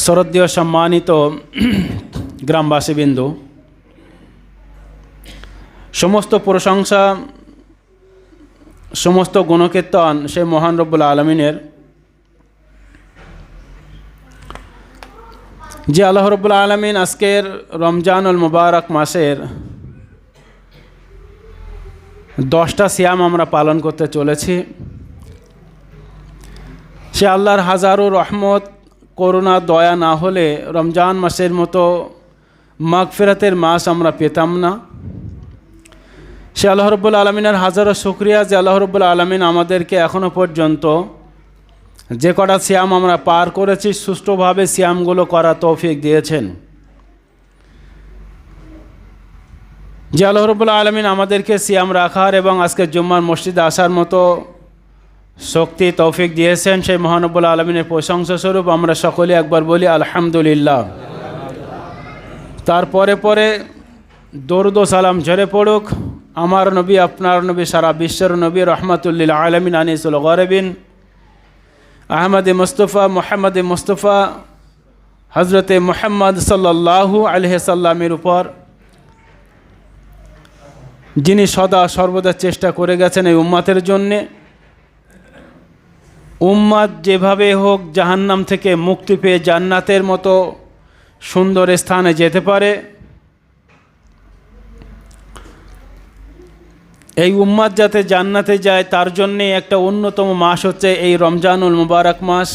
শ্রদ্ধেয় সম্মানিত গ্রামবাসীবৃন্দ, সমস্ত প্রশংসা সমস্ত গুণকীর্তন সে মহান রব্বুল আলমিনের, যে আল্লাহ রব্বুল আলমিন আজকের রমজানুল মুবারক মাসের 10টা সিয়াম আমরা পালন করতে চলেছি। সে আল্লাহর হাজারো রহমত করুণা দয়া না হলে রমজান মাসের মতো মাগফিরাতের মাস আমরা পেতাম না। সে আল্লাহ রব্বুল আলমিনের হাজারো শুকরিয়া যে আল্লাহ রব্বুল আলমিন আমাদেরকে এখনও পর্যন্ত যে কটা সিয়াম আমরা পার করেছি সুষ্ঠুভাবে সিয়ামগুলো করা তৌফিক দিয়েছেন। যে আল্লাহ রব্বুল আলমিন আমাদেরকে সিয়াম রাখার এবং আজকে জুম্মার মসজিদে আসার মতো শক্তি তৌফিক দিয়েছেন, সেই মহান রব্বুল আলমিনের প্রশংসা স্বরূপ আমরা সকলে একবার বলি আলহামদুলিল্লাহ। তারপরে পরে দরুদ ও সালাম ঝরে পড়ুক আমার নবী, আপনার নবী, সারা বিশ্বের নবী, রহমাতুল্লিল আলমিন, আনিসুল গরিবিন, আহমদ মুস্তফা, মোহাম্মদ মুস্তফা, হজরতে মুহাম্মদ সাল্লাল্লাহু আলাইহি সাল্লামের উপর, যিনি সদা সর্বদা চেষ্টা করে গেছেন এই উম্মাতের জন্যে উম্মাত যেভাবে হোক জাহান্নাম থেকে মুক্তি পেয়ে জান্নাতের মতো সুন্দর স্থানে যেতে পারে। এই উম্মাত যাতে জান্নাতে যায় তার জন্যে একটা অন্যতম মাস হচ্ছে এই রমজানুল মুবারক মাস।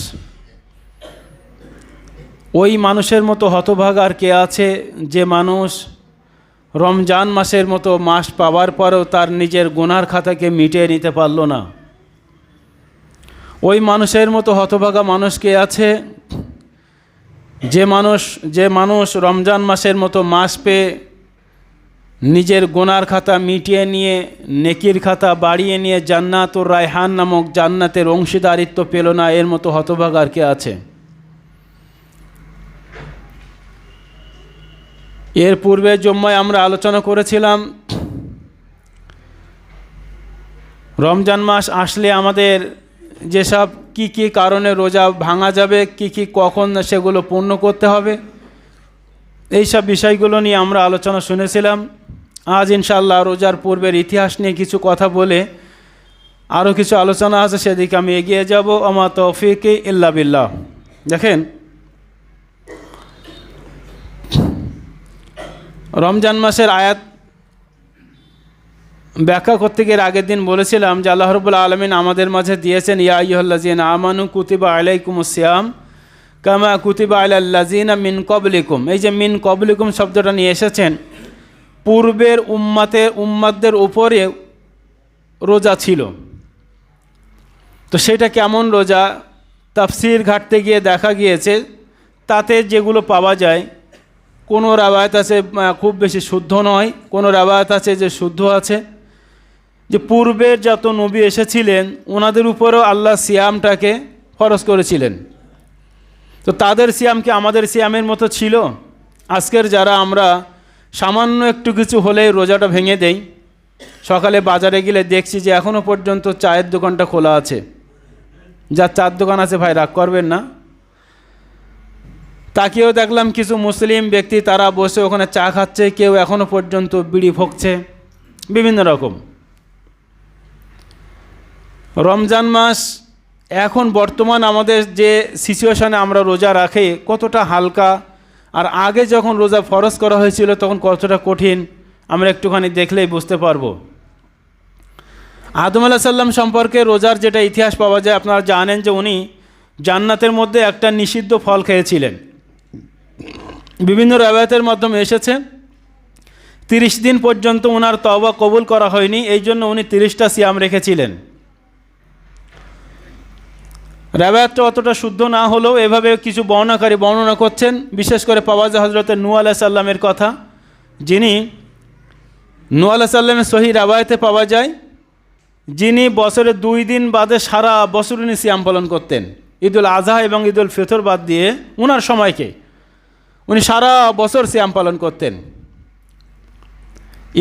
ওই মানুষের মতো হতভাগ আর কে আছে যে মানুষ রমজান মাসের মতো মাস পাওয়ার পরেও তার নিজের গুনার খাতাকে মিটিয়ে নিতে পারল না। ওই মানুষের মতো হতভাগা মানুষ কে আছে যে মানুষ রমজান মাসের মতো মাস পেয়ে নিজের গুনার খাতা মিটিয়ে নিয়ে নেকির খাতা বাড়িয়ে নিয়ে জান্নাতুর রায়হান নামক জান্নাতের অংশীদারিত্ব পেল না। এর মতো হতভাগা আর কে আছে? এর পূর্বে জুম্মায় আমরা আলোচনা করেছিলাম রমজান মাস আসলে আমাদের যেসব কি কারণে রোজা ভাঙা যাবে, কি কখন সেগুলো পূর্ণ করতে হবে, এই সব বিষয়গুলো নিয়ে আমরা আলোচনা শুনেছিলাম। আজ ইনশাআল্লাহ রোজার পূর্বের ইতিহাস নিয়ে কিছু কথা বলে আরও কিছু আলোচনা আছে, সেদিকে আমি এগিয়ে যাব। আমা তৌফিক ইল্লা বিল্লাহ। দেখেন, রমজান মাসের আয়াত ব্যাখ্যা করতে গিয়ে আগের দিন বলেছিলাম যে আল্লাহ রাব্বুল আলামিন আমাদের মাঝে দিয়েছেন ইয়া আইয়ুহাল্লাযীনা আমানু কুতিবা আলাইকুমুস সিয়াম কামা কুতিবা আলাল্লাযীনা মিন ক্বাবলিকুম। এই যে মিন ক্বাবলিকুম শব্দটা নিয়ে এসেছেন, পূর্বের উম্মাতদের উপরে রোজা ছিল। তো সেটা কেমন রোজা? তাফসীর ঘাঁটতে গিয়ে দেখা গিয়েছে তাতে যেগুলো পাওয়া যায়, কোনো রাওয়ায়াত আছে খুব বেশি শুদ্ধ নয়, কোনো রাওয়ায়াত আছে যে শুদ্ধ আছে, যে পূর্বের যত নবী এসেছিলেন ওনাদের উপরেও আল্লাহ সিয়ামটাকে ফরজ করেছিলেন। তো তাদের সিয়াম কি আমাদের সিয়ামের মতো ছিল? আজকের যারা আমরা সামান্য একটু কিছু হলেই রোজাটা ভেঙে দেই, সকালে বাজারে গেলে দেখছি যে এখনও পর্যন্ত চায়ের দোকানটা খোলা আছে। যার চার দোকান আছে ভাই রাগ করবেন না। তাকেও দেখলাম কিছু মুসলিম ব্যক্তি তারা বসে ওখানে চা খাচ্ছে, কেউ এখনও পর্যন্ত বিড়ি ফুঁকছে, বিভিন্ন রকম। রমজান মাস এখন বর্তমান আমাদের যে সিচুয়েশানে আমরা রোজা রাখি কতটা হালকা, আর আগে যখন রোজা ফরজ করা হয়েছিল তখন কতটা কঠিন আমরা একটুখানি দেখলেই বুঝতে পারবো। আদম আলাইহিস সালাম সম্পর্কে রোজার যেটা ইতিহাস পাওয়া যায়, আপনারা জানেন যে উনি জান্নাতের মধ্যে একটা নিষিদ্ধ ফল খেয়েছিলেন। বিভিন্ন রাওয়ায়াতের মাধ্যমে এসেছে 30 দিন পর্যন্ত ওনার তওবা কবুল করা হয়নি, এই জন্য উনি 30টা সিয়াম রেখেছিলেন। রাওয়ায়াতটা অতটা শুদ্ধ না হলেও এভাবে কিছু বর্ণনাকারী বর্ণনা করছেন। বিশেষ করে পাওয়া যায় হজরতে নূহ আলাইহিস সালামের কথা, যিনি নূহ আলাইহিস সালামের সহিহ রাওয়ায়াতে পাওয়া যায় যিনি বছরে 2 দিন বাদে সারা বছর উনি সিয়াম পালন করতেন। ঈদুল আজহা এবং ঈদুল ফিতর বাদ দিয়ে ওনার সময়কে উনি সারা বছর সিয়াম পালন করতেন।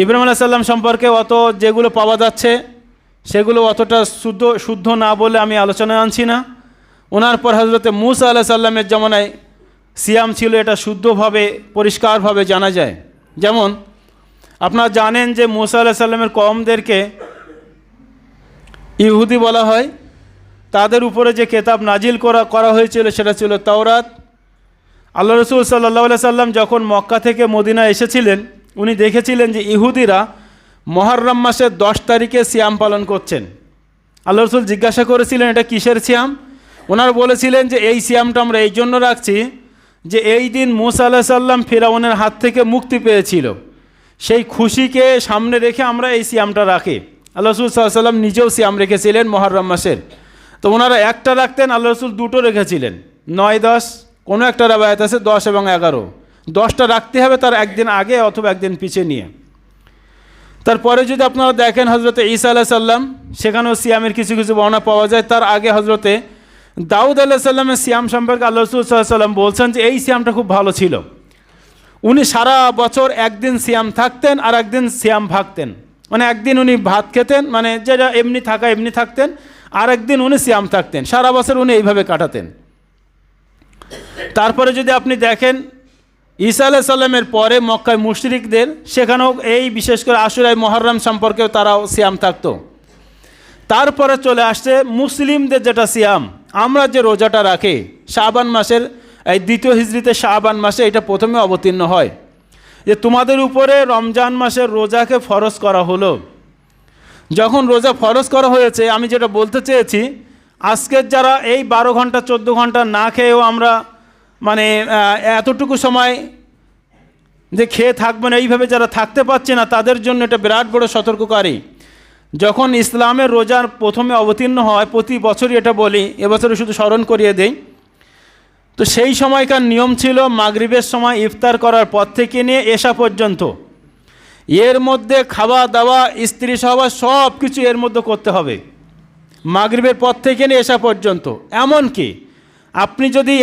ইব্রাহিম আলাইহিস সালাম সম্পর্কে অত যেগুলো পাওয়া যাচ্ছে সেগুলো অতটা শুদ্ধ না বলে আমি আলোচনায় আনছি না। ওনার পর হজরতে মূসা আলাইহিস সালামের জামানায় সিয়াম ছিল এটা শুদ্ধভাবে পরিষ্কারভাবে জানা যায়। যেমন আপনারা জানেন যে মুসা আলাইহিস সালামের কওমদেরকে ইহুদি বলা হয়, তাদের উপরে যে কেতাব নাজিল করা হয়েছিল সেটা ছিল তাওরাত। আল্লাহ রসুল সাল্লাল্লাহু আলাইহি সাল্লাম যখন মক্কা থেকে মদিনা এসেছিলেন, উনি দেখেছিলেন যে ইহুদিরা মুহররম মাসের 10 তারিখে সিয়াম পালন করছেন। আল্লাহ রসুল জিজ্ঞাসা করেছিলেন এটা কিসের সিয়াম? ওনারা বলেছিলেন যে এই সিয়ামটা আমরা এই জন্য রাখছি যে এই দিন মুসা আলাইহিস সালাম ফিরআউনের হাত থেকে মুক্তি পেয়েছিল, সেই খুশিকে সামনে রেখে আমরা এই সিয়ামটা রাখি। আল্লাহ রসুল সাল্লাল্লাহু আলাইহি সাল্লাম নিজেও সিয়াম রেখেছিলেন মুহররম মাসের। তো ওনারা একটা রাখতেন, আল্লাহ রসুল 2টো রেখেছিলেন, 9-10, কোনো একটা রাবায়াত আছে 10 এবং 11। 10টা রাখতে হবে তার একদিন আগে অথবা একদিন পিছিয়ে নিয়ে। তারপরে যদি আপনারা দেখেন হজরতে ঈসা আলাইহিস সালাম, সেখানেও সিয়ামের কিছু কিছু বর্ণনা পাওয়া যায়। তার আগে হজরতে দাউদ আলাইহিস সালামের সিয়াম সম্পর্কে আল্লাহ রসুল সাল্লাল্লাহু আলাইহি সাল্লাম বলছেন যে এই সিয়ামটা খুব ভালো ছিল। উনি সারা বছর একদিন সিয়াম থাকতেন আর একদিন সিয়াম ভাগতেন, মানে একদিন উনি ভাত খেতেন, মানে যেটা এমনি থাকা এমনি থাকতেন, আর একদিন উনি সিয়াম থাকতেন। সারা বছর উনি এইভাবে কাটাতেন। তারপরে যদি আপনি দেখেন ঈসা আলাইহিস সালামের পরে মক্কায় মুশরিকদের, সেখানেও এই বিশেষ করে আশুরায় মুহররম সম্পর্কেও তারাও সিয়াম থাকতো। তারপরে চলে আসছে মুসলিমদের যেটা সিয়াম, আমরা যে রোজাটা রাখি শাবান মাসের এই 2য় হিজরিতে শাবান মাসে, এটা প্রথমে অবতীর্ণ হয় যে তোমাদের উপরে রমজান মাসের রোজাকে ফরজ করা হলো। যখন রোজা ফরজ করা হয়েছে, আমি যেটা বলতে চেয়েছি, আজকের যারা এই 12 ঘন্টা 14 ঘন্টা না খেয়েও আমরা মানে এতটুকু সময় যে খেয়ে থাকবে না এইভাবে যারা থাকতে পারছে না, তাদের জন্য এটা বিরাট বড় সতর্ককারী। যখন ইসলামের রোজার প্রথমে অবতীর্ণ হয়, প্রতি বছরই এটা বলি, এবছরে শুধু স্মরণ করিয়ে দেই, তো সেই সময়কার নিয়ম ছিল মাগরিবের সময় ইফতার করার পর থেকে নিয়ে এশা পর্যন্ত, এর মধ্যে খাওয়া দাওয়া স্ত্রী সহবাস সব কিছু এর মধ্যে করতে হবে, মাগরিবের পর থেকে নিয়ে এশা পর্যন্ত। এমনকি আপনি যদি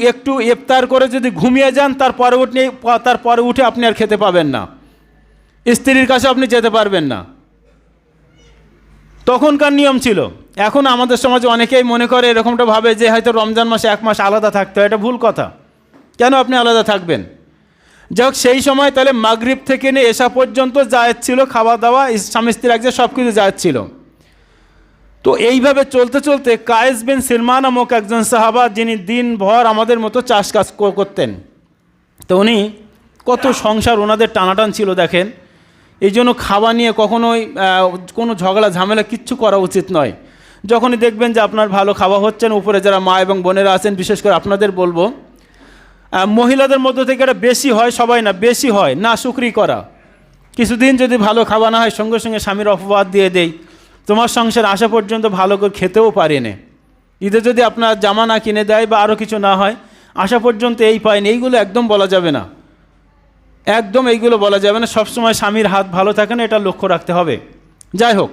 একটু ইফতার করে যদি ঘুমিয়ে যান, তারপরে উঠে আপনি আর খেতে পাবেন না, স্ত্রীর কাছে আপনি যেতে পারবেন না। তখনকার নিয়ম ছিল। এখন আমাদের সমাজে অনেকেই মনে করে এরকমটা ভাবে যে হয়তো রমজান মাসে 1 মাস আলাদা থাকতে হয়। এটা ভুল কথা। কেন আপনি আলাদা থাকবেন? যাই হোক, সেই সময় তাহলে মাগরিব থেকে নিয়ে এশা পর্যন্ত জায়েজ ছিল, খাওয়া দাওয়া স্বামী স্ত্রীর একসাথে সব কিছু জায়েজ ছিল। তো এইভাবে চলতে চলতে কায়েস বিন সিরমা নামক একজন সাহাবা, যিনি দিনভর আমাদের মতো চাষ কাজ করতেন, তো উনি কত সংসার ওনাদের টানাটান ছিল দেখেন। এই জন্য খাওয়া নিয়ে কখনোই কোনো ঝগড়া ঝামেলা কিচ্ছু করা উচিত নয়। যখনই দেখবেন যে আপনার ভালো খাওয়া হচ্ছেন, উপরে যারা মা এবং বোনেরা আছেন, বিশেষ করে আপনাদের বলবো, মহিলাদের মধ্য থেকে এটা বেশি হয়, সবাই না, বেশি হয় না শুকরি করা। কিছুদিন যদি ভালো খাওয়া না হয়, সঙ্গে সঙ্গে স্বামীর অপবাদ দিয়ে দেই, তোমার সংসার আসা পর্যন্ত ভালো করে খেতেও পারে না। ঈদে যদি আপনার জামা না কিনে দেয় বা আরও কিছু না হয়, আসা পর্যন্ত এই পায়নি, এইগুলো একদম বলা যাবে না, একদম এইগুলো বলা যাবে না। সবসময় স্বামীর হাত ভালো থাকে না, এটা লক্ষ্য রাখতে হবে। যাই হোক,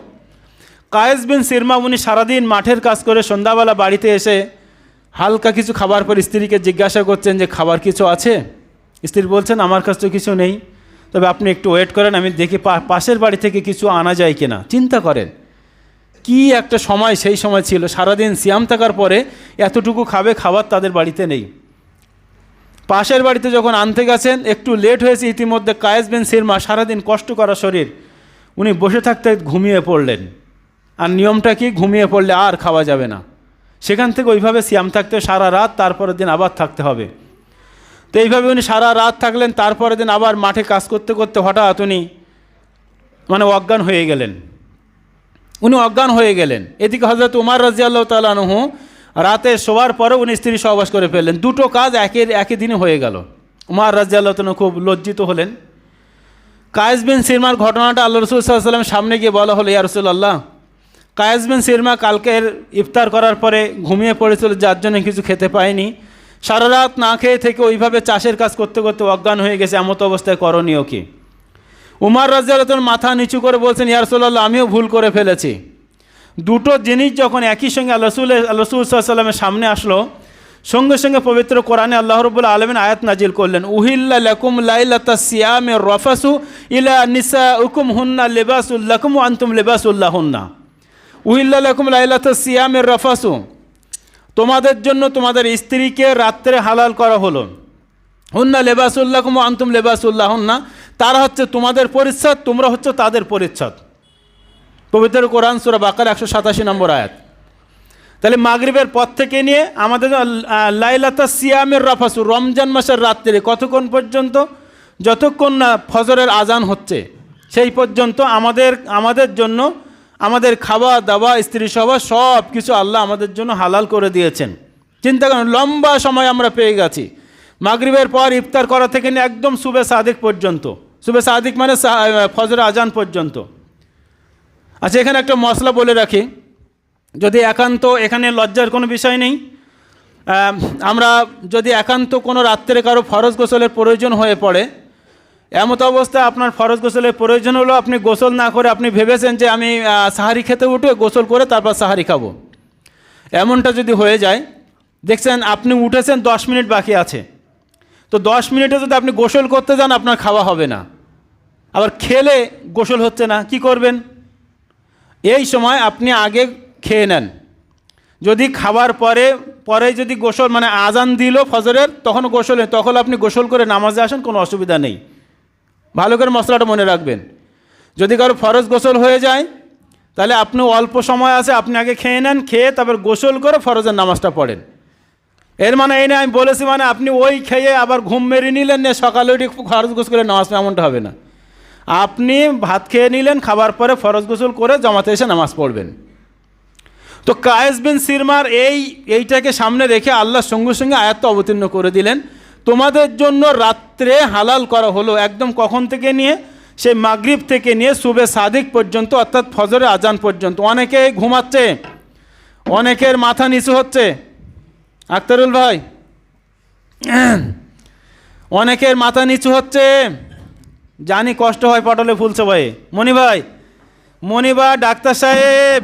কায়েস বিন সিরমা উনি সারাদিন মাঠের কাজ করে সন্ধ্যাবেলা বাড়িতে এসে হালকা কিছু খাবার পর স্ত্রীকে জিজ্ঞাসা করছেন যে খাবার কিছু আছে? স্ত্রী বলছেন আমার কাছে তো কিছু নেই, তবে আপনি একটু ওয়েট করেন, আমি দেখি পাশের বাড়ি থেকে কিছু আনা যায় কিনা। চিন্তা করেন কি একটা সময় সেই সময় ছিল, সারাদিন সিয়াম থাকার পরে এতটুকু খাবার তাদের বাড়িতে নেই। পাশের বাড়িতে যখন আনতে গেছেন, একটু লেট হয়েছে ইতিমধ্যে, কায়েস বিন সিরমা সারাদিন কষ্ট করা শরীর, উনি বসে থাকতে ঘুমিয়ে পড়লেন। আর নিয়মটা কি, ঘুমিয়ে পড়লে আর খাওয়া যাবে না। সেখান থেকে ওইভাবে সিয়াম থাকতে সারা রাত, তারপরের দিন আবার থাকতে হবে। তো এইভাবে উনি সারা রাত থাকলেন। তারপরের দিন আবার মাঠে কাজ করতে করতে হঠাৎ উনি অজ্ঞান হয়ে গেলেন। এদিকে হযরত উমর রাদিয়াল্লাহু তাআলা আনহু রাতে শোয়ার পরে উনি স্ত্রী সহবাস করে ফেললেন। দুটো কাজ একই দিনে হয়ে গেল। উমর রাদিয়াল্লাহু তাআলা খুব লজ্জিত হলেন। কায়েস বিন সিরমার ঘটনাটা আল্লাহ রাসূল সাল্লাল্লাহু আলাইহি ওয়াসাল্লামের সামনে গিয়ে বলা হলো, ইয়া রাসূলুল্লাহ, কায়েস বিন সিরমা কালকের ইফতার করার পরে ঘুমিয়ে পড়েছিল, যার জন্য কিছু খেতে পায়নি, সারা রাত না খেয়ে থেকে ওইভাবে চাষের কাজ করতে করতে অজ্ঞান হয়ে গেছে, এমত অবস্থায় করণীয় কি? উমর রাদিয়াল্লাহু তাআলা মাথা নিচু করে বলছেন, ইয়া রাসূলুল্লাহ, আমিও ভুল করে ফেলেছি। দুটো জিনিস যখন একই সঙ্গে আল্লাহ রাসূল সাল্লাল্লাহু আলাইহি ওয়াসাল্লামের সামনে আসলো, সঙ্গে সঙ্গে পবিত্র কোরআনে আল্লাহ রাব্বুল আলামিন আয়াত নাজিল করলেন, উহিল্লা লাকুম লাইলাতাস সিয়ামির রাফাসু ইলা নিসাউকুম হুন্না লিবাসুল লাকুম ওয়া আনতুম লিবাসুল লাহুন্না। উহিল্লা লাকুম লাইলাতাস সিয়ামির রাফাসু, তোমাদের জন্য তোমাদের স্ত্রীকে রাত্রে হালাল করা হলো, হুন্না লেবাসুল্লাকুম ওয়া আনতুম লেবাসুল্লাহুন্না, তারা হচ্ছে তোমাদের পরিচ্ছদ, তোমরা হচ্ছে তাদের পরিচ্ছদ। পবিত্র কোরআন সূরা বাকারা 187 নম্বর আয়াত। তাহলে মাগরিবের পর থেকে নিয়ে আমাদের লাইলাতা সিয়ামের রাফাসু, রমজান মাসের রাত্রে কতক্ষণ পর্যন্ত? যতক্ষণ না ফজরের আজান হচ্ছে সেই পর্যন্ত আমাদের জন্য আমাদের খাওয়া দাওয়া, স্ত্রী সভা সব কিছু আল্লাহ আমাদের জন্য হালাল করে দিয়েছেন। চিন্তা করেন, লম্বা সময় আমরা পেয়ে গেছি। মাগরিবের পর ইফতার করা থেকে নিয়ে একদম সুবে সাদিক পর্যন্ত, সুবে সাদিক মানে ফজরের আজান পর্যন্ত। আচ্ছা, এখানে একটা মশলা বলে রাখি, যদি একান্ত, এখানে লজ্জার কোনো বিষয় নেই, আমরা যদি একান্ত কোনো রাত্রে কারো ফরজ গোসলের প্রয়োজন হয়ে পড়ে, এমত অবস্থায় আপনার ফরজ গোসলের প্রয়োজন হলো, আপনি গোসল না করে আপনি ভেবেছেন যে আমি সাহারি খেতে উঠে গোসল করে তারপর সাহারি খাবো, এমনটা যদি হয়ে যায়, দেখছেন আপনি উঠেছেন 10 মিনিট বাকি আছে, তো 10 মিনিটে যদি আপনি গোসল করতে যান আপনার খাওয়া হবে না, আবার খেলে গোসল হচ্ছে না, কি করবেন? এই সময় আপনি আগে খেয়ে নেন। যদি খাবার পরে যদি গোসল মানে আজান দিল ফজরের, তখন গোসল, তখন আপনি গোসল করে নামাজে আসেন, কোনো অসুবিধা নেই। ভালো করে মশলাটা মনে রাখবেন। যদি কারো ফরজ গোসল হয়ে যায় তাহলে আপনি অল্প সময় আছে, আপনি আগে খেয়ে নেন, খেয়ে তারপর গোসল করে ফরজের নামাজটা পড়েন। এর মানে এই না আমি বলেছি মানে আপনি ওই খেয়ে আবার ঘুম মেরে নিলেন, না সকালে উঠে ফরজ গোসল করে নামাজ, এমনটা হবে না। আপনি ভাত খেয়ে নিলেন, খাবার পরে ফরজ গোসল করে জামাতে এসে নামাজ পড়বেন। তো কায়েস বিন সিরমার এইটাকে সামনে রেখে আল্লাহ সঙ্গে সঙ্গে আয়াতটা অবতীর্ণ করে দিলেন, তোমাদের জন্য রাত্রে হালাল করা হলো, একদম কখন থেকে নিয়ে, সেই মাগরিব থেকে নিয়ে সুবে সাদিক পর্যন্ত, অর্থাৎ ফজরের আজান পর্যন্ত। অনেকে ঘুমাচ্ছে, অনেকের মাথা নিচু হচ্ছে, আক্তারুল ভাই, অনেকের মাথা নিচু হচ্ছে, জানি কষ্ট হয় পটলে ফুলছে ভাই। মণিবা ডাক্তার সাহেব,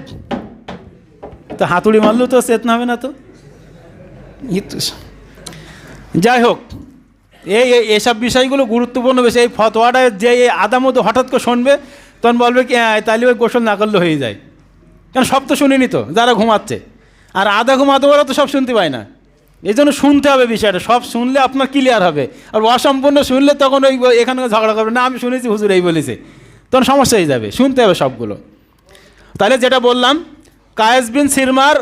তো হাতুড়ি মারলেও তো চেতনা হবে না তো। যাই হোক, এইসব বিষয়গুলো গুরুত্বপূর্ণ বেশি। এই ফতোয়াটা যে আদামতো হঠাৎ করে শুনবে, তখন বলবে কি তাইলে ওই গোসল না করলে হয়ে যায়, কারণ সব তো শুনিনি তো, যারা ঘুমাচ্ছে। আর আধা ঘুমাতে ওরা তো সব শুনতে পায় না, এই জন্য শুনতে হবে বিষয়টা, সব শুনলে আপনার ক্লিয়ার হবে। আর অসম্পূর্ণ শুনলে তখন ওই এখানে ঝগড়া করবে, না আমি শুনেছি হুজুর এই বলেছে, তখন সমস্যা হয়ে যাবে। শুনতে হবে সবগুলো। তাহলে যেটা বললাম, কায়েস বিন সিরমার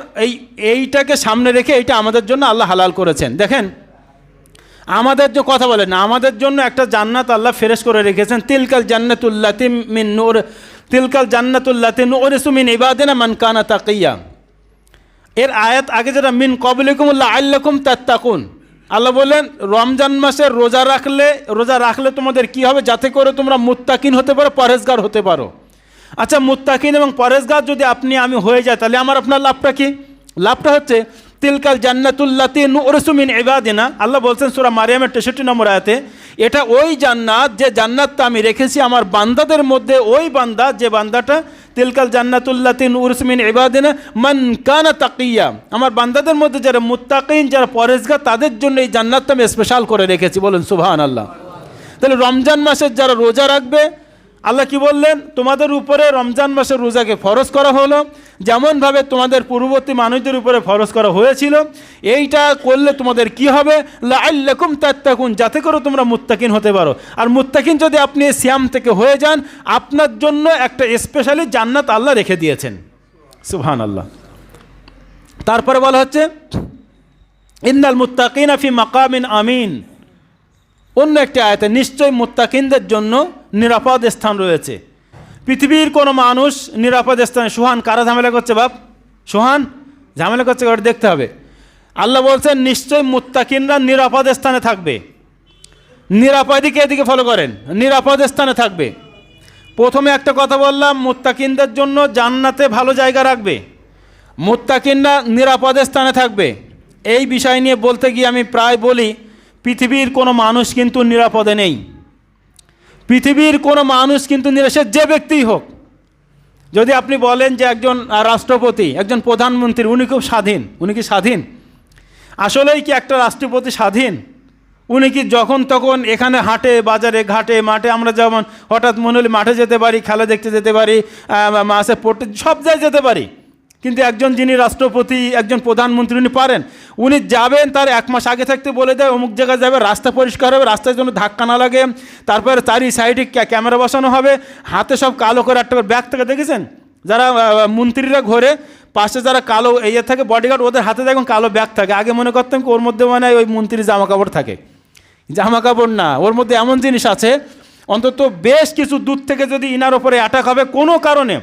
এইটাকে সামনে রেখে এইটা আমাদের জন্য আল্লাহ হালাল করেছেন। দেখেন, আমাদের যে কথা বলেন, আমাদের জন্য একটা জান্নাত আল্লাহ ফেরেশ করে রেখেছেন, তিলকাল জান্নাতুল্লাতি মিন নূর, তিলকাল জান্নাতুল্লাতি নুরিসু মিন ইবাদিনা মান কানা তাকিয়া। এর আয়াত আগে যেটা মিন ক্বাবলিকুম লাআল্লাকুম তাত্তাকুন, আল্লাহ বলেন রমজান মাসে রোজা রাখলে তোমাদের কি হবে, যাতে করে তোমরা মুত্তাকিন হতে পারো, পরহেজগার হতে পারো। আচ্ছা, মুত্তাকিন এবং পরহেজগার যদি আমি হয়ে যায়, তাহলে আপনার লাভটা কি? লাভটা হচ্ছে তিলকাল জান্নাতুল্লাতি নুরিসু মিন ইবাদিনা। আল্লাহ বলছেন সূরা মারিয়ামের 63 নম্বর আয়াতে, এটা ওই জান্নাত যে জান্নাতটা আমি রেখেছি আমার বান্দাদের মধ্যে, ওই বান্দা যে বান্দাটা, তিলকাল জান্নাতুল্লাতি নুরিসু মিন ইবাদিনা মান কানা তাকিয়া, আমার বান্দাদের মধ্যে যারা মুত্তাকিন, যারা পরহেজগার, তাদের জন্য এই জান্নাতটা আমি স্পেশাল করে রেখেছি। বলেন সুবহানাল্লাহ। তাহলে রমজান মাসের যারা রোজা রাখবে, আল্লাহ কি বললেন, তোমাদের উপরে রমজান মাসের রোজাকে ফরজ করা হলো, যেমনভাবে তোমাদের পূর্ববর্তী মানুষদের উপরে ফরজ করা হয়েছিল। এইটা করলে তোমাদের কি হবে, লাআল্লাকুম তাত্তাকুন, যাতে করে তোমরা মুত্তাকিন হতে পারো। আর মুত্তাকিন যদি আপনি সিয়াম থেকে হয়ে যান, আপনার জন্য একটা স্পেশালি জান্নাত আল্লাহ রেখে দিয়েছেন। সুবহানাল্লাহ। তারপরে বলা হচ্ছে ইন্নাল মুত্তাকিনা ফি মাকামিন আমিন। অন্য একটি আয়াতে নিশ্চয় মুত্তাকিনদের জন্য নিরাপদ স্থান রয়েছে। পৃথিবীর কোনো মানুষ নিরাপদ স্থানে, সোহান কারা ঝামেলা করছে বাপ, সোহান ঝামেলা করছে, ওটা দেখতে হবে। আল্লাহ বলছেন নিশ্চয় মুত্তাকিনরা নিরাপদ স্থানে থাকবে। নিরাপদকে এদিকে ফলো করেন, নিরাপদ স্থানে থাকবে। প্রথমে একটা কথা বললাম, মুত্তাকিনদের জন্য জান্নাতে ভালো জায়গা রাখবে, মুত্তাকিনরা নিরাপদ স্থানে থাকবে। এই বিষয় নিয়ে বলতে গিয়ে আমি প্রায় বলি, পৃথিবীর কোনো মানুষ কিন্তু নিরাপদে নেই। পৃথিবীর কোনো মানুষ কিন্তু সে যে ব্যক্তিই হোক, যদি আপনি বলেন যে একজন রাষ্ট্রপতি, একজন প্রধানমন্ত্রী, উনি খুব স্বাধীন, উনি কি স্বাধীন? আসলেই কি একটা রাষ্ট্রপতি স্বাধীন? উনি কি যখন তখন এখানে হাটে, বাজারে, ঘাটে, মাঠে, আমরা যেমন হঠাৎ মনে হলে মাঠে যেতে পারি, খেলা দেখতে যেতে পারি, মাছে পড়তে, সব জায়গায় যেতে পারি, কিন্তু একজন যিনি রাষ্ট্রপতি, একজন প্রধানমন্ত্রী, উনি পারেন। উনি যাবেন, তার 1 মাস আগে থাকতে বলে দেয় অমুক জায়গায় যাবে, রাস্তা পরিষ্কার হবে, রাস্তার জন্য ধাক্কা না লাগে, তারপরে চারি সাইডে ক্যামেরা বসানো হবে, হাতে সব কালো করে একটা ব্যাগ থেকে দেখেছেন যারা মন্ত্রীরা ঘোরে, পাশে যারা কালো থাকে বডিগার্ড, ওদের হাতে দেখুন কালো ব্যাগ থাকে। আগে মনে করতাম ওর মধ্যে মানে ওই মন্ত্রীর জামা কাপড় থাকে, জামা কাপড় না, ওর মধ্যে এমন জিনিস আছে অন্তত বেশ কিছু দূর থেকে যদি ইনার ওপরে অ্যাটাক হবে কোনো কারণে,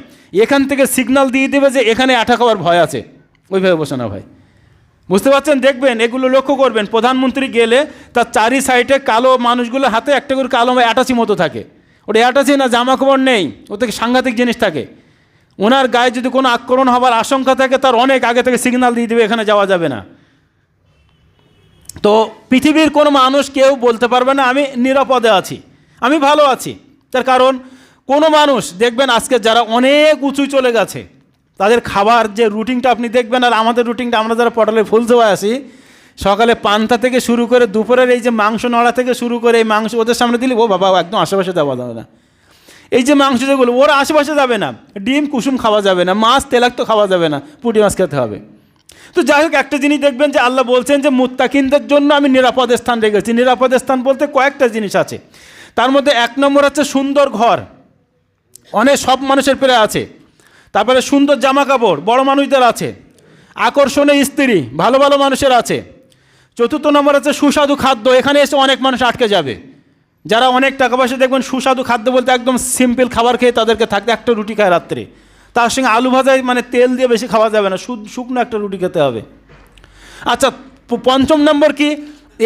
এখান থেকে সিগন্যাল দিয়ে দেবে যে এখানে অ্যাটাক হওয়ার ভয় আছে, ওইভাবে বসে না ভাই। বুঝতে পারছেন? দেখবেন, এগুলো লক্ষ্য করবেন, প্রধানমন্ত্রী গেলে তার চারি সাইডে কালো মানুষগুলো হাতে একটা করে কালো অ্যাটাচি মতো থাকে। ওটা অ্যাটাচি না, জামা কাপড় নেই, ও থেকে সাংঘাতিক জিনিস থাকে। ওনার গায়ে যদি কোনো আক্রমণ হওয়ার আশঙ্কা থাকে, তার অনেক আগে থেকে সিগন্যাল দিয়ে দেবে এখানে যাওয়া যাবে না। তো পৃথিবীর কোনো মানুষ কেউ বলতে পারবে না আমি নিরাপদে আছি, আমি ভালো আছি। তার কারণ কোনো মানুষ দেখবেন আজকে যারা অনেক উঁচু চলে গেছে, তাদের খাবার যে রুটিনটা আপনি দেখবেন, আর আমাদের রুটিনটা, আমরা যারা পটলে ফুল দেওয়া আসি, সকালে পান্তা থেকে শুরু করে দুপুরের এই যে মাংস নড়া থেকে শুরু করে এই মাংস ওদের সামনে দিলে ও বাবা একদম আশেপাশে দেওয়া যাবে না। এই যে মাংস যেগুলো ওরা আশেপাশে যাবে না, ডিম কুসুম খাওয়া যাবে না, মাছ তেলাক্ত খাওয়া যাবে না, পুঁটি মাছ খেতে হবে। তো যাই হোক, একটা জিনিস দেখবেন যে আল্লাহ বলছেন যে মুত্তাকিনদের জন্য আমি নিরাপদ স্থান রেখেছি। নিরাপদ স্থান বলতে কয়েকটা জিনিস আছে, তার মধ্যে 1 নম্বর হচ্ছে সুন্দর ঘর, অনেক সব মানুষের প্রায় আছে। তারপরে সুন্দর জামা কাপড় বড় মানুষদের আছে, আকর্ষণীয় স্ত্রী ভালো ভালো মানুষের আছে। 4 নম্বর হচ্ছে সুস্বাদু খাদ্য, এখানে এসে অনেক মানুষ আটকে যাবে। যারা অনেক টাকা পয়সা দেখবেন সুস্বাদু খাদ্য বলতে একদম সিম্পল খাবার খেয়ে তাদেরকে থাকতে, একটা রুটি খায় রাত্রে, তার সঙ্গে আলু ভাজায় মানে তেল দিয়ে বেশি খাওয়া যাবে না, শুকনো একটা রুটি খেতে হবে। আচ্ছা, 5 নম্বর কি,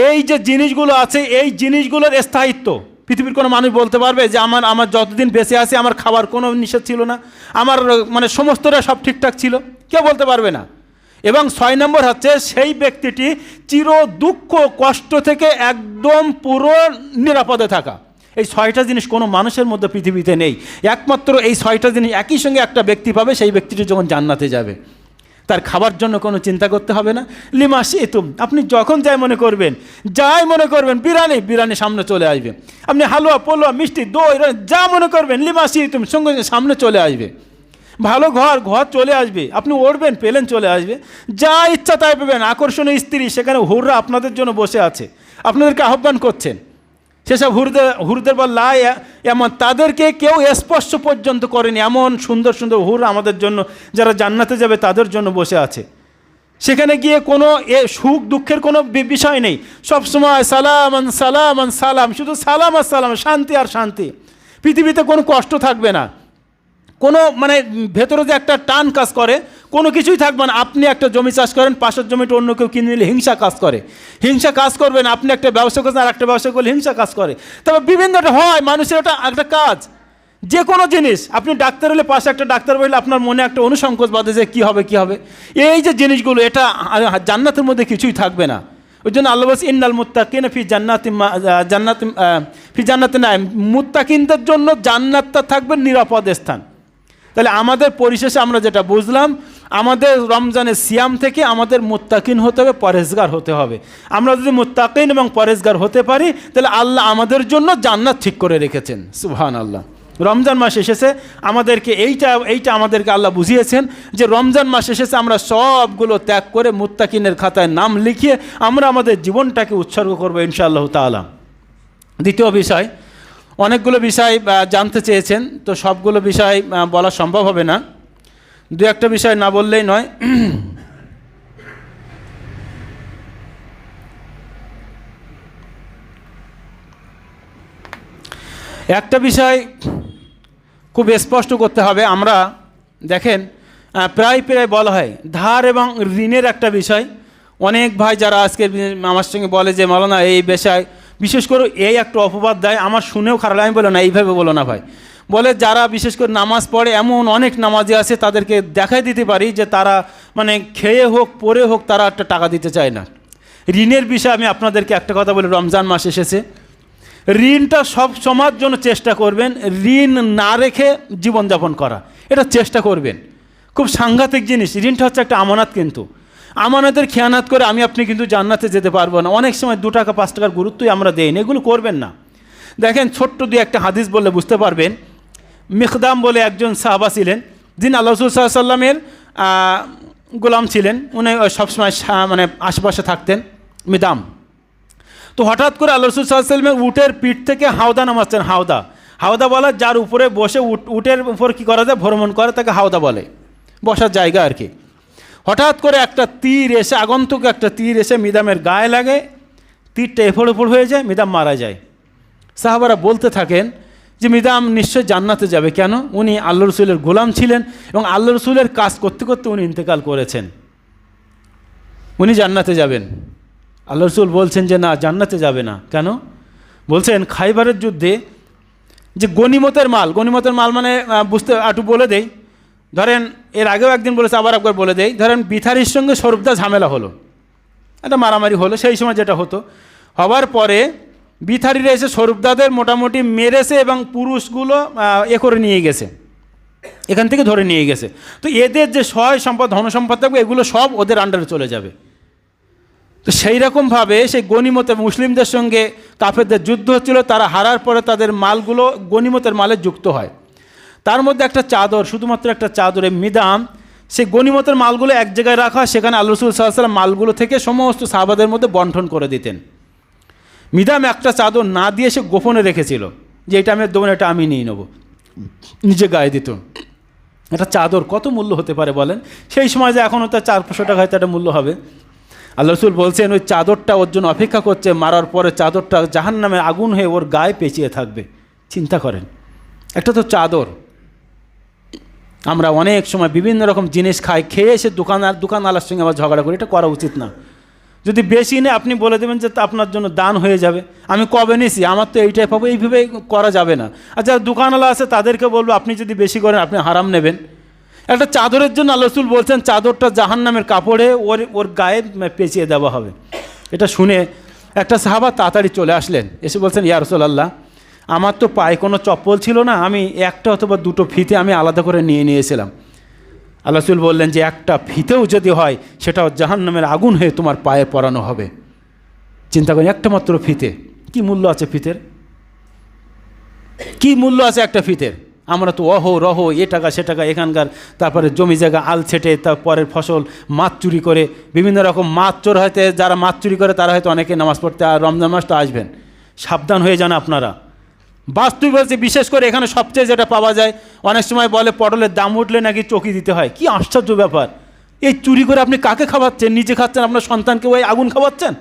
এই যে জিনিসগুলো আছে এই জিনিসগুলোর স্থায়িত্ব। পৃথিবীর কোনো মানুষ বলতে পারবে যে আমার যতদিন বেঁচে আছে আমার খাবার কোনো নিষেধ ছিল না, আমার মানে সমস্তটা সব ঠিকঠাক ছিল? কেউ বলতে পারবে না। এবং 6 নম্বর হচ্ছে সেই ব্যক্তিটি চির দুঃখ কষ্ট থেকে একদম পুরো নিরাপদে থাকা। এই 6টা জিনিস কোনো মানুষের মধ্যে পৃথিবীতে নেই, একমাত্র এই 6টা জিনিস একই সঙ্গে একটা ব্যক্তি পাবে, সেই ব্যক্তিটি যখন জান্নাতে যাবে। তার খাবার জন্য কোনো চিন্তা করতে হবে না। লিমাস ইতুম, আপনি যখন যাই মনে করবেন বিরিয়ানি সামনে চলে আসবে, আপনি হালুয়া পোলোয়া মিষ্টি দই যা মনে করবেন লিমাস ইতুম সঙ্গে সামনে চলে আসবে। ভালো ঘর চলে আসবে, আপনি উড়বেন প্লেন চলে আসবে, যা ইচ্ছা তাই পাবেন। আকর্ষণীয় স্ত্রী, সেখানে হুররা আপনাদের জন্য বসে আছে, আপনাদেরকে আহ্বান করছেন। সেসব হুরদের বলা এমন তাদেরকে কেউ স্পর্শ পর্যন্ত করেনি, এমন সুন্দর সুন্দর হুর আমাদের জন্য, যারা জান্নাতে যাবে তাদের জন্য বসে আছে। সেখানে গিয়ে কোনো সুখ দুঃখের কোনো বিষয় নেই, সবসময় সালামান সালামান সালাম, শুধু সালাম আর সালাম, শান্তি আর শান্তি। পৃথিবীতে কোনো কষ্ট থাকবে না, কোনো মানে ভেতরে যে একটা টান কাজ করে কোনো কিছুই থাকবে না। আপনি একটা জমি চাষ করেন, পাশের জমিটা অন্য কেউ কিনে নিলে হিংসা কাজ করবেন। আপনি একটা ব্যবসা করছেন, আর একটা ব্যবসা করলে হিংসা কাজ করে। তবে বিভিন্নটা হয় মানুষের, ওটা একটা কাজ। যে কোনো জিনিস, আপনি ডাক্তার হলে পাশে একটা ডাক্তার বললে আপনার মনে একটা অনুসংকোচ বাঁধে যে কী হবে। এই যে জিনিসগুলো, এটা জান্নাতের মধ্যে কিছুই থাকবে না। ওই জন্য আল্লাহ বলছে ইন্নাল মুত্তাকিনা ফি জান্নাতিন নাঈম, মুত্তাকিনদের জন্য জান্নাতটা থাকবে নিরাপদ স্থান। তাহলে আমাদের পরিশেষে আমরা যেটা বুঝলাম, আমাদের রমজানের সিয়াম থেকে আমাদের মুত্তাকিন হতে হবে, পরেজগার হতে হবে। আমরা যদি মুত্তাকিন এবং পরেজগার হতে পারি, তাহলে আল্লাহ আমাদের জন্য জান্নাত ঠিক করে রেখেছেন। সুবহানাল্লাহ। রমজান মাস এসেছে, আমাদেরকে এইটা আমাদেরকে আল্লাহ বুঝিয়েছেন যে রমজান মাস এসেছে, আমরা সবগুলো ত্যাগ করে মুত্তাকিনের খাতায় নাম লিখিয়ে আমরা আমাদের জীবনটাকে উৎসর্গ করবো ইনশাআল্লাহ তাআলা। দ্বিতীয় বিষয়, অনেকগুলো বিষয় জানতে চেয়েছেন, তো সবগুলো বিষয় বলা সম্ভব হবে না, 2-1টা বিষয় না বললেই নয়। একটা বিষয় খুব স্পষ্ট করতে হবে। আমরা দেখেন প্রায় বলা হয় ধার এবং ঋণের একটা বিষয়। অনেক ভাই যারা আজকে আমার সঙ্গে বলে যে মাওলানা এই বিষয়, বিশেষ করে এই একটা অপবাদ দেয়, আমার শুনেও খারাপ লাগে। আমি বলো না, এইভাবে বলো না ভাই। বলে যারা বিশেষ করে নামাজ পড়ে, এমন অনেক নামাজি আছে, তাদেরকে দেখাই দিতে পারি যে তারা মানে খেয়ে হোক পরে হোক তারা একটা টাকা দিতে চায় না। ঋণের বিষয়ে আমি আপনাদেরকে একটা কথা বলি, রমজান মাস এসেছে, ঋণটা সব সময়ের জন্য চেষ্টা করবেন ঋণ না রেখে জীবনযাপন করা, এটা চেষ্টা করবেন। খুব সাংঘাতিক জিনিস, ঋণটা হচ্ছে একটা আমানত, কিন্তু আমানতের খেয়ানত করে আমি আপনি কিন্তু জান্নাতে যেতে পারবো না। অনেক সময় 2 টাকা 5 টাকার গুরুত্বই আমরা দেই না, এগুলো করবেন না। দেখেন ছোট্ট 2-1টা হাদিস বললে বুঝতে পারবেন। মিকদাম বলে একজন সাহাবা ছিলেন, যিনি আল্লাহ রাসূল সাল্লাল্লাহু আলাইহি ওয়াসাল্লামের গোলাম ছিলেন, উনি সবসময় মানে আশেপাশে থাকতেন, মিদাম। তো হঠাৎ করে আল্লাহ রাসূল সাল্লাল্লাহু আলাইহি ওয়াসাল্লামের উটের পিঠ থেকে হাওদা নামাচ্ছেন। হাওদা, হাওদা বলা যার উপরে বসে উটের উপর কী করা যায়, ভ্রমণ করে, তাকে হাওদা বলে, বসার জায়গা আর কি। হঠাৎ করে একটা তীর এসে, আগন্তুক একটা তীর এসে মিদামের গায়ে লাগে, তীরটা এফোড় ওপর হয়ে যায়, মিদাম মারা যায়। সাহাবারা বলতে থাকেন যে মিদাম নিশ্চয় জান্নাতে যাবে। কেন? উনি আল্লাহ রসুলের গোলাম ছিলেন এবং আল্লাহ রসুলের কাজ করতে করতে উনি ইন্তেকাল করেছেন, উনি জান্নাতে যাবেন। আল্লাহ রসুল বলছেন যে না, জান্নাতে যাবে না। কেন? বলছেন খাইবারের যুদ্ধে যে গনিমতের মাল, গনিমতের মাল মানে বুঝতে একটু বলে দেই, ধরেন এর আগেও একদিন বলেছে, আবার একবার বলে দেই। ধরেন বিথারির সঙ্গে স্বরূপদা ঝামেলা হলো, একটা মারামারি হলো, সেই সময় যেটা হতো, হওয়ার পরে বিথারিরা এসে স্বরূপদাদের মোটামুটি মেরেছে এবং পুরুষগুলো করে নিয়ে গেছে, এখান থেকে ধরে নিয়ে গেছে। তো এদের যে সহায় সম্পদ, ধনসম্পদ থাকবে, এগুলো সব ওদের আন্ডারে চলে যাবে। তো সেই রকমভাবে সেই গনিমতে মুসলিমদের সঙ্গে কাফেরদের যুদ্ধ হচ্ছিল, তারা হারার পরে তাদের মালগুলো গনিমতের মালে যুক্ত হয়। তার মধ্যে একটা চাদর, শুধুমাত্র একটা চাদরে মিদাম, সেই গনিমতের মালগুলো এক জায়গায় রাখা, সেখানে আল্লাহ রাসূল সাল্লাল্লাহু আলাইহি ওয়াসাল্লাম মালগুলো থেকে সমস্ত সাহাবাদের মধ্যে বন্টন করে দিতেন। মিদাম একটা চাদর না দিয়ে সে গোপনে রেখেছিল যে এটা আমি দেবো না, এটা আমি নিয়ে নেবো, নিজে গায়ে দিত। একটা চাদর কত মূল্য হতে পারে বলেন? সেই সময় যে এখনও তার 400-500 টাকা হয়তো একটা মূল্য হবে। আল্লাহ রাসূল বলছেন ওই চাদরটা ওর জন্য অপেক্ষা করছে, মারার পরে চাদরটা জাহান্নামের আগুন হয়ে ওর গায়ে পেঁচিয়ে থাকবে। চিন্তা করেন, একটা তো চাদর। আমরা অনেক সময় বিভিন্ন রকম জিনিস খাই, খেয়ে এসে দোকানওয়ালার সঙ্গে আবার ঝগড়া করি, এটা করা উচিত না। যদি বেশি নেই আপনি বলে দেবেন যে আপনার জন্য দান হয়ে যাবে, আমি কবে নিয়েছি, আমার তো এইটাই পাবো, এইভাবে করা যাবে না। আর যারা দোকানওয়ালা আছে তাদেরকে বলবো আপনি যদি বেশি করেন আপনি হারাম নেবেন। একটা চাদরের জন্য আল্লাহ রাসূল বলছেন চাদরটা জাহান্নামের কাপড়ে ওর গায়ে পেঁচিয়ে দেওয়া হবে। এটা শুনে একটা সাহাবা তাড়াতাড়ি চলে আসলেন, এসে বলছেন ইয়া রাসূলুল্লাহ, আমার তো পায়ে কোনো চপ্পল ছিল না, আমি একটা অথবা দুটো ফিতে আমি আলাদা করে নিয়েছিলাম। আল্লাহ রাসূল বললেন যে একটা ফিতেও যদি হয় সেটাও জাহান্নামের আগুন হয়ে তোমার পায়ে পরানো হবে। চিন্তা করেন, একটা মাত্র ফিতে, কি মূল্য আছে ফিতের, কি মূল্য আছে একটা ফিতের। আমরা তো রহ এ টাকা সে টাকা, এখানকার তারপরে জমি জায়গা আল ছেটে তারপরের ফসল মাছ চুরি করে, বিভিন্ন রকম মাছ চোর হয়তো, যারা মাছ চুরি করে তারা হয়তো অনেকে নামাজ পড়তে, আর রমজান মাস তো আসবেন, সাবধান হয়ে যান আপনারা। বাস্তব বলছে, বিশেষ করে এখানে সবচেয়ে যেটা পাওয়া যায়, অনেক সময় বলে পটলের দাম উঠলে নাকি চকি দিতে হয়। কি আশ্চর্য ব্যাপার! এই চুরি করে আপনি কাকে খাওয়াচ্ছেন? নিজে খাচ্ছেন, আপনার সন্তানকে ওই আগুন খাওয়াচ্ছেন।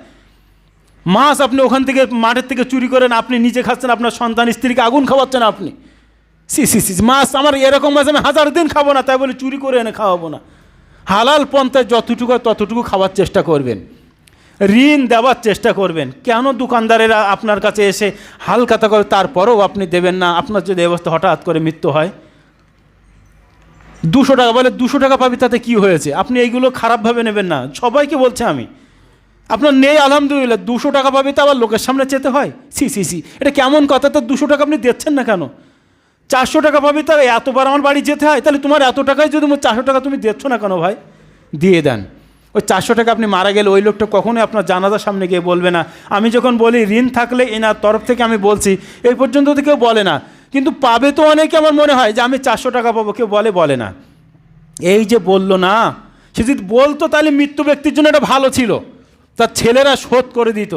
মাছ আপনি ওখান থেকে মাঠের থেকে চুরি করেন, আপনি নিজে খাচ্ছেন, আপনার সন্তান স্ত্রীকে আগুন খাওয়াচ্ছেন আপনি। সি মাছ আমার এরকম মাছ আমি 1000 দিন খাবো না, তাই বলে চুরি করে এনে খাওয়াবো না। হালাল পন্থায় যতটুকু ততটুকু খাওয়ার চেষ্টা করবেন, ঋণ দেওয়ার চেষ্টা করবেন। কেন দোকানদারেরা আপনার কাছে এসে হালখাতা করে তারপরেও আপনি দেবেন না? আপনার যদি অবস্থা হঠাৎ করে মৃত্যু হয়, 200 টাকা বলে 200 টাকা পাবি, তাতে কি হয়েছে? আপনি এইগুলো খারাপভাবে নেবেন না, সবাইকে বলছে আমি। আপনার নেই আলহামদুলিল্লাহ, 200 টাকা পাবি তো আবার লোকের সামনে চেতে হয়? সি এটা কেমন কথা? তো 200 টাকা আপনি দিচ্ছেন না কেন? 400 টাকা পাবি, তাহলে এতবার আমার বাড়ি যেতে হয়? তাহলে তোমার এত টাকায় যদি 400 টাকা তুমি দিচ্ছ না কেন ভাই? দিয়ে দেন। ওই 400 টাকা আপনি মারা গেলে ওই লোকটা কখনোই আপনার জানাজার সামনে গিয়ে বলবে না। আমি যখন বলি ঋণ থাকলে এনার তরফ থেকে আমি বলছি, এই পর্যন্ত তো কেউ বলে না, কিন্তু পাবে তো অনেকে। আমার মনে হয় যে আমি 400 টাকা পাবো, কেউ বলে না। এই যে বললো না, সে যদি বলতো তাহলে মৃত্যু ব্যক্তির জন্য এটা ভালো ছিল, তার ছেলেরা শোধ করে দিত।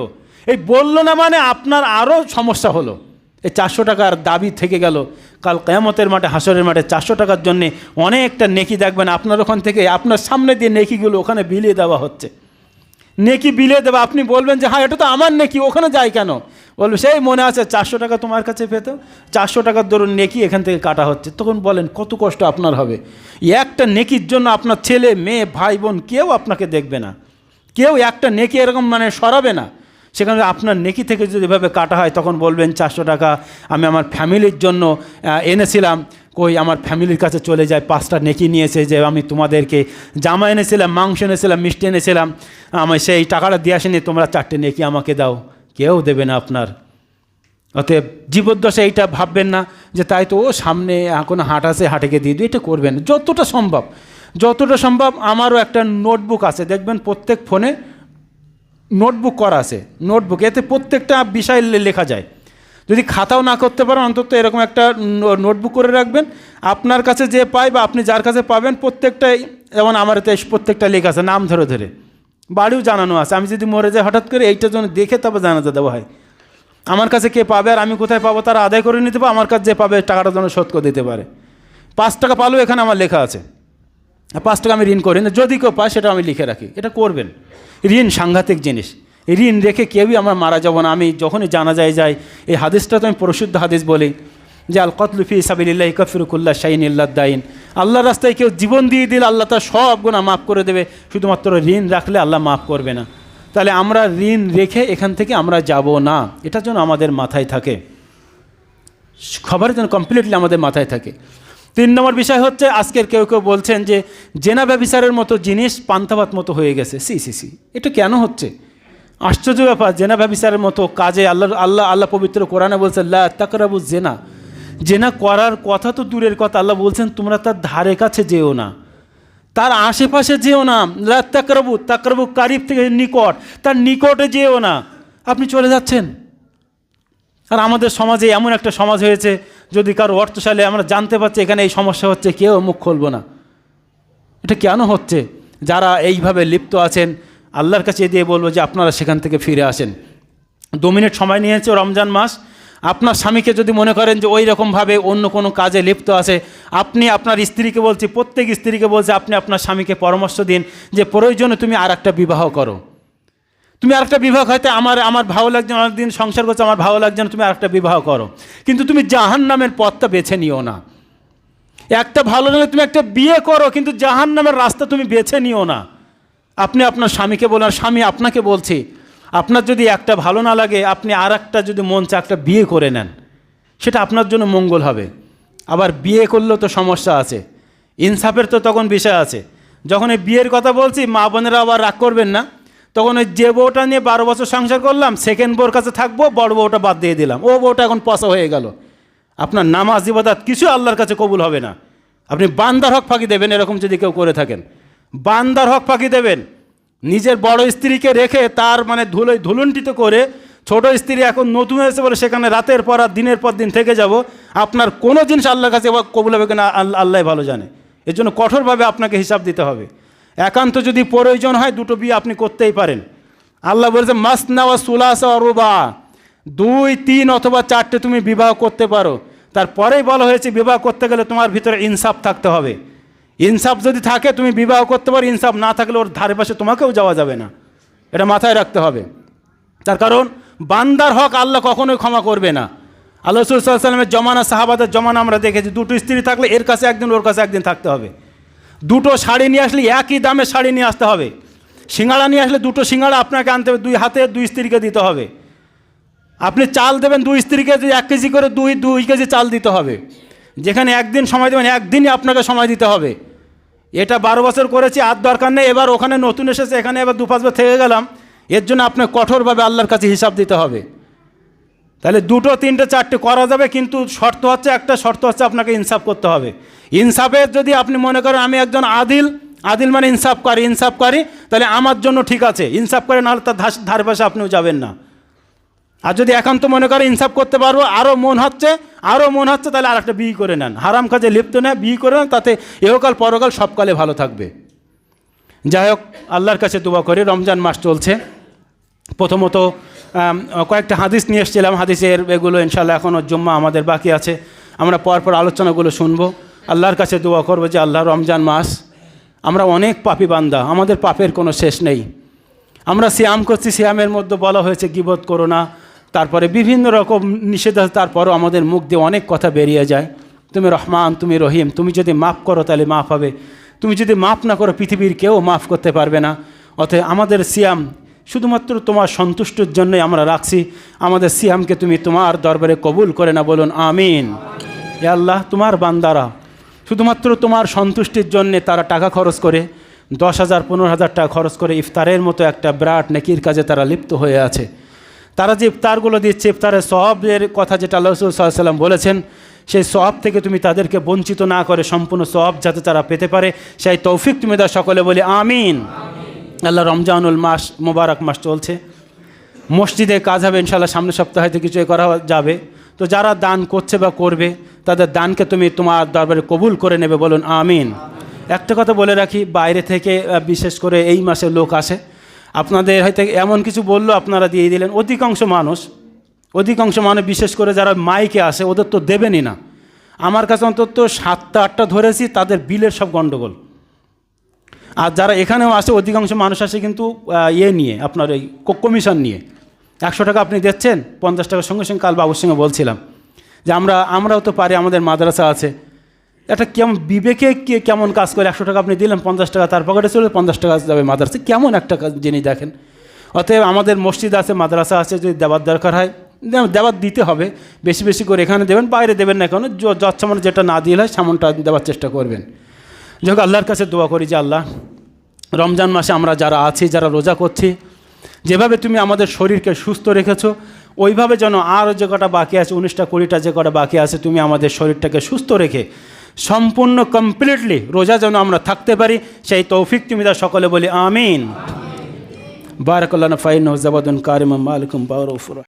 এই বললো না মানে আপনার আরও সমস্যা হলো। এই 400 টাকার দাবি থেকে গেল, কাল কিয়ামতের মাঠে, হাসরের মাঠে 400 টাকার জন্যে অনেকটা নেকি দেখবেন আপনার ওখান থেকে, আপনার সামনে দিয়ে নেকিগুলো ওখানে বিলিয়ে দেওয়া হচ্ছে। নেকি বিলিয়ে দেওয়া, আপনি বলবেন যে হ্যাঁ এটা তো আমার নেকি, ওখানে যায় কেন? বলবে সেই মনে আছে 400 টাকা তোমার কাছে পেত, 400 টাকার দরুন নেকি এখান থেকে কাটা হচ্ছে। তখন বলেন কত কষ্ট আপনার হবে। একটা নেকির জন্য আপনার ছেলে মেয়ে ভাই বোন কেউ আপনাকে দেখবে না, কেউ একটা নেকি এরকম মানে সরাবে না। সেখানে আপনার নেকি থেকে যদি এভাবে কাটা হয়, তখন বলবেন 400 টাকা আমি আমার ফ্যামিলির জন্য এনেছিলাম, কই আমার ফ্যামিলির কাছে চলে যায়, 5টা নেকি নিয়েছে যে আমি তোমাদেরকে জামা এনেছিলাম, মাংস এনেছিলাম, মিষ্টি এনেছিলাম, আমি সেই টাকাটা দিয়ে আসেনি, তোমরা 4টে নেকি আমাকে দাও। কেউ দেবে না আপনার। অতএব জীবদ্দশা এইটা ভাববেন না যে তাই তো ও সামনে কোনো হাট আছে, হাটেকে দিয়ে দিই, এটা করবেন। যতটা সম্ভব আমারও একটা নোটবুক আছে, দেখবেন প্রত্যেক ফোনে নোটবুক করা আছে, নোটবুক, এতে প্রত্যেকটা বিষয় লেখা যায়। যদি খাতাও না করতে পারেন অন্তত এরকম একটা নোটবুক করে রাখবেন, আপনার কাছে যে পায় বা আপনি যার কাছে পাবেন প্রত্যেকটাই, যেমন আমার তো প্রত্যেকটা লেখা আছে নাম ধরে ধরে, বাড়িও জানানো আছে। আমি যদি মরে যাই হঠাৎ করে এইটার জন্য দেখে তবে জানাজা দেওয়া হয়। আমার কাছে কে পাবে আর আমি কোথায় পাবো তারা আদায় করে নিতে পারে, আমার কাছে যে পাবে টাকাটা যেন শোধ করে দিতে পারে। 5 টাকা পালেও এখানে আমার লেখা আছে, 5 টাকা আমি ঋণ করি না, যদি কেউ পায় সেটা আমি লিখে রাখি। এটা করবেন। ঋণ সাংঘাতিক জিনিস, ঋণ রেখে কেউই আমরা মারা যাব না। আমি যখনই জানাজায় যাই এই হাদিসটা তো আমি পরিশুদ্ধ হাদিস বলি যে আল কতলু ফি সাবিলিল্লাহ ইকাফিরু কুল্লা শাইইন ইল্লা দাইন। আল্লাহর রাস্তায় কেউ জীবন দিয়ে দিলে আল্লাহ তার সব গুনাহ মাফ করে দেবে, শুধুমাত্র ঋণ রাখলে আল্লাহ মাফ করবে না। তাহলে আমরা ঋণ রেখে এখান থেকে আমরা যাব না, এটার জন্য আমাদের মাথায় থাকে, খবরের জন্য কমপ্লিটলি আমাদের মাথায় থাকে। 3 নম্বর বিষয় হচ্ছে আজকের কেউ কেউ বলছেন যে জেনা ব্যভিচারের মতো জিনিস পান্তাভাত মতো হয়ে গেছে। সি এটা কেন হচ্ছে? আশ্চর্য ব্যাপার। জেনা ব্যভিচারের মতো কাজে আল্লাহ পবিত্র কোরআনে বলছেন লা তাকরাবু জেনা, জেনা করার কথা তো দূরের কথা, আল্লাহ বলছেন তোমরা তার ধারে কাছে যেও না, তার আশেপাশে যেও না। লা তাকরাবু কারিব থেকে নিকট, তার নিকটে যেও না। আপনি চলে যাচ্ছেন। আর আমাদের সমাজে এমন একটা সমাজ হয়েছে, যদি কারো অর্থশালী আমরা জানতে পারছি এখানে এই সমস্যা হচ্ছে, কেউ মুখ খুলব না। এটা কেন হচ্ছে? যারা এইভাবে লিপ্ত আছেন আল্লাহর কাছে দিয়ে বলবো যে আপনারা সেখান থেকে ফিরে আসেন। 2 মিনিট সময় নিয়েছে, রমজান মাস। আপনার স্বামীকে যদি মনে করেন যে ওই রকমভাবে অন্য কোনো কাজে লিপ্ত আছে, আপনি আপনার স্ত্রীকে বলছি, প্রত্যেক স্ত্রীকে বলছে আপনি আপনার স্বামীকে পরামর্শ দিন যে প্রয়োজনে তুমি আর একটা বিবাহ করো। তুমি আরেকটা বিবাহ, হয়তো আমার ভালো লাগছে, অনেকদিন সংসার করছে, আমার ভালো লাগছে না, তুমি আরেকটা বিবাহ করো, কিন্তু তুমি জাহান্নামের পথটা বেছে নিও না। একটা ভালো লাগে তুমি একটা বিয়ে করো, কিন্তু জাহান্নামের রাস্তা তুমি বেছে নিও না। আপনি আপনার স্বামীকে বলেন, স্বামী আপনাকে বলছি, আপনার যদি একটা ভালো না লাগে আপনি আর একটা যদি মন চায় একটা বিয়ে করে নেন, সেটা আপনার জন্য মঙ্গল হবে। আবার বিয়ে করলেও তো সমস্যা আছে, ইনসাফের তো তখন বিষয় আছে। যখন এই বিয়ের কথা বলছি মা বোনেরা আবার রাগ করবেন না, তখন ওই যে বউটা নিয়ে 12 বছর সংসার করলাম, সেকেন্ড বউর কাছে থাকবো, বড় বউটা বাদ দিয়ে দিলাম, ও বউটা এখন পচা হয়ে গেল। আপনার নামাজ ইবাদত কিছু আল্লাহর কাছে কবুল হবে না। আপনি বান্দার হক ফাঁকি দেবেন, এরকম যদি কেউ করে থাকেন, বান্দার হক ফাঁকি দেবেন। নিজের বড় স্ত্রীকে রেখে তার মানে ধুলুণ্ঠিত করে, ছোট স্ত্রী এখন নতুন হয়েছে বলে সেখানে রাতের পর রাত দিনের পর দিন থেকে যাব, আপনার কোনো জিনিস আল্লাহর কাছে কবুল হবে কিনা আল্লাহ ভালো জানে। এর জন্য কঠোরভাবে আপনাকে হিসাব দিতে হবে। একান্ত যদি প্রয়োজন হয় 2টো বিয়ে আপনি করতেই পারেন। আল্লাহ বলেছে মাসনা ওয়া সুলাসা ওয়া রুবা, 2, 3 অথবা 4টে তুমি বিবাহ করতে পারো। তারপরেই বলা হয়েছে বিবাহ করতে গেলে তোমার ভিতরে ইনসাফ থাকতে হবে। ইনসাফ যদি থাকে তুমি বিবাহ করতে পারো, ইনসাফ না থাকলে ওর ধারে পাশে তোমাকেও যাওয়া যাবে না। এটা মাথায় রাখতে হবে। তার কারণ বান্দার হক আল্লাহ কখনোই ক্ষমা করবে না। আল্লাহ রাসূল সাল্লাল্লাহু আলাইহি ওয়াসাল্লামের জমানা, সাহাবাদের জমানা আমরা দেখেছি, 2টো স্ত্রী থাকলে এর কাছে একদিন ওর কাছে একদিন থাকতে হবে। 2টো শাড়ি নিয়ে আসলে একই দামে শাড়ি নিয়ে আসতে হবে। সিঙ্গাড়া নিয়ে আসলে 2টো সিঙ্গাড়া আপনাকে আনতে হবে, 2 হাতে 2 স্ত্রীকে দিতে হবে। আপনি চাল দেবেন 2 স্ত্রীকে 1 কেজি করে 2 কেজি চাল দিতে হবে। যেখানে একদিন সময় দেবেন একদিনই আপনাকে সময় দিতে হবে। এটা 12 বছর করেছি আর দরকার নেই, এবার ওখানে নতুন এসেছে এখানে এবার 2-5 বার থেকে গেলাম, এর জন্য আপনাকে কঠোরভাবে আল্লাহর কাছে হিসাব দিতে হবে। তাহলে 2টো 3টে 4টে করা যাবে, কিন্তু শর্ত হচ্ছে একটা, শর্ত হচ্ছে আপনাকে ইনসাফ করতে হবে। ইনসাফের যদি আপনি মনে করেন আমি একজন আদিল মানে ইনসাফকারী, তাহলে আমার জন্য ঠিক আছে, ইনসাফ করে, নাহলে তার ধারে পাশে আপনিও যাবেন না। আর যদি একান্ত মনে করেন ইনসাফ করতে পারবো, আরও মন হচ্ছে, তাহলে আর একটা বিয়ে করে নেন, হারাম কাজে লিপ্ত নেন, বিয়ে করে নেন, তাতে এহকাল পরকাল সবকালে ভালো থাকবে। যাই হোক, আল্লাহর কাছে দোয়া করি। রমজান মাস চলছে। প্রথমত কয়েকটা হাদিস নিয়ে এসেছিলাম, হাদিসের এগুলো ইনশাআল্লাহ এখনও জুম্মা আমাদের বাকি আছে, আমরা পরপর আলোচনাগুলো শুনবো। আল্লাহর কাছে দোয়া করবো যে আল্লাহ, রমজান মাস আমরা অনেক পাপী বান্দা, আমাদের পাপের কোনো শেষ নেই। আমরা সিয়াম করছি, সিয়ামের মধ্যে বলা হয়েছে গীবত করো না, তারপরে বিভিন্ন রকম নিষেধ আছে, তারপরও আমাদের মুখ দিয়ে অনেক কথা বেরিয়ে যায়। তুমি রহমান, তুমি রহিম, তুমি যদি মাফ করো তাহলে মাফ হবে, তুমি যদি মাফ না করো পৃথিবীর কেউ মাফ করতে পারবে না। অতএব আমাদের সিয়াম শুধুমাত্র তোমার সন্তুষ্টির জন্যই আমরা রাখছি। আমাদের সিয়ামকে তুমি তোমার দরবারে কবুল করে না, বলুন আমিন। এ আল্লাহ, তোমার বান্দারা শুধুমাত্র তোমার সন্তুষ্টির জন্যে তারা টাকা খরচ করে, 10,000 15,000 টাকা খরচ করে ইফতারের মতো একটা বিরাট নেকির কাজে তারা লিপ্ত হয়ে আছে। তারা যে ইফতারগুলো দিচ্ছে, ইফতারের সওয়াবের কথা যেটা আল্লাহ রাসূল সাল্লাল্লাহু আলাইহি ওয়াসাল্লাম বলেছেন, সেই সওয়াব থেকে তুমি তাদেরকে বঞ্চিত না করে সম্পূর্ণ সওয়াব যাতে তারা পেতে পারে, সেই তৌফিক তুমি দাও। সকলে বলি আমিন। আল্লাহ, রমজানুল মাস, মোবারক মাস চলছে। মসজিদে কাজ হবে ইনশাআল্লাহ, সামনের সপ্তাহে হয়তো কিছু করা যাবে। তো যারা দান করছে বা করবে তাদের দানকে তুমি তোমার দরবারে কবুল করে নেবে, বলুন আমিন। একটা কথা বলে রাখি, বাইরে থেকে বিশেষ করে এই মাসে লোক আসে, আপনাদের হয়তো এমন কিছু বললো আপনারা দিয়ে দিলেন। অধিকাংশ মানুষ বিশেষ করে যারা মাইকে আসে ওদের তো দেবেনই না। আমার কাছে অন্তত 7টা 8টা ধরেছি, তাদের বিলের সব গণ্ডগোল। আর যারা এখানেও আসে অধিকাংশ মানুষ আসে কিন্তু নিয়ে, আপনার এই কমিশন নিয়ে। 100 টাকা আপনি দিচ্ছেন, 50 টাকার সঙ্গে সঙ্গে কাল বাবুর সঙ্গে বলছিলাম যে আমরাও তো পারি, আমাদের মাদ্রাসা আছে। এটা কেমন বিবেকে কেমন কাজ করে? 100 টাকা আপনি দিলেন, 50 টাকা তার পকেটে চলে, 50 টাকা যাবে মাদ্রাসা। কেমন একটা জিনিস দেখেন। অতএব আমাদের মসজিদ আছে, মাদ্রাসা আছে, যদি দেওয়ার দরকার হয় দেওয়ার দিতে হবে, বেশি বেশি করে এখানে দেবেন, বাইরে দেবেন না। কেন যৎসামান্য যেটা না দিলে হয় সামানটা দেওয়ার চেষ্টা করবেন। যাই হোক, আল্লাহর কাছে দোয়া করি যে আল্লাহ, রমজান মাসে আমরা যারা আছি, যারা রোজা করছি, যেভাবে তুমি আমাদের শরীরকে সুস্থ রেখেছো, ওইভাবে যেন আর যে কটা বাকি আছে, 19টা 20টা যে কটা বাকি আছে, তুমি আমাদের শরীরটাকে সুস্থ রেখে সম্পূর্ণ কমপ্লিটলি রোজা যেন আমরা থাকতে পারি, সেই তৌফিক তুমি দাও। সকলে বলি আমিন। বারাকাল্লাহু ফাইন্নাহু যাবাদুন কারিমুম মালিকুম বারুফুর।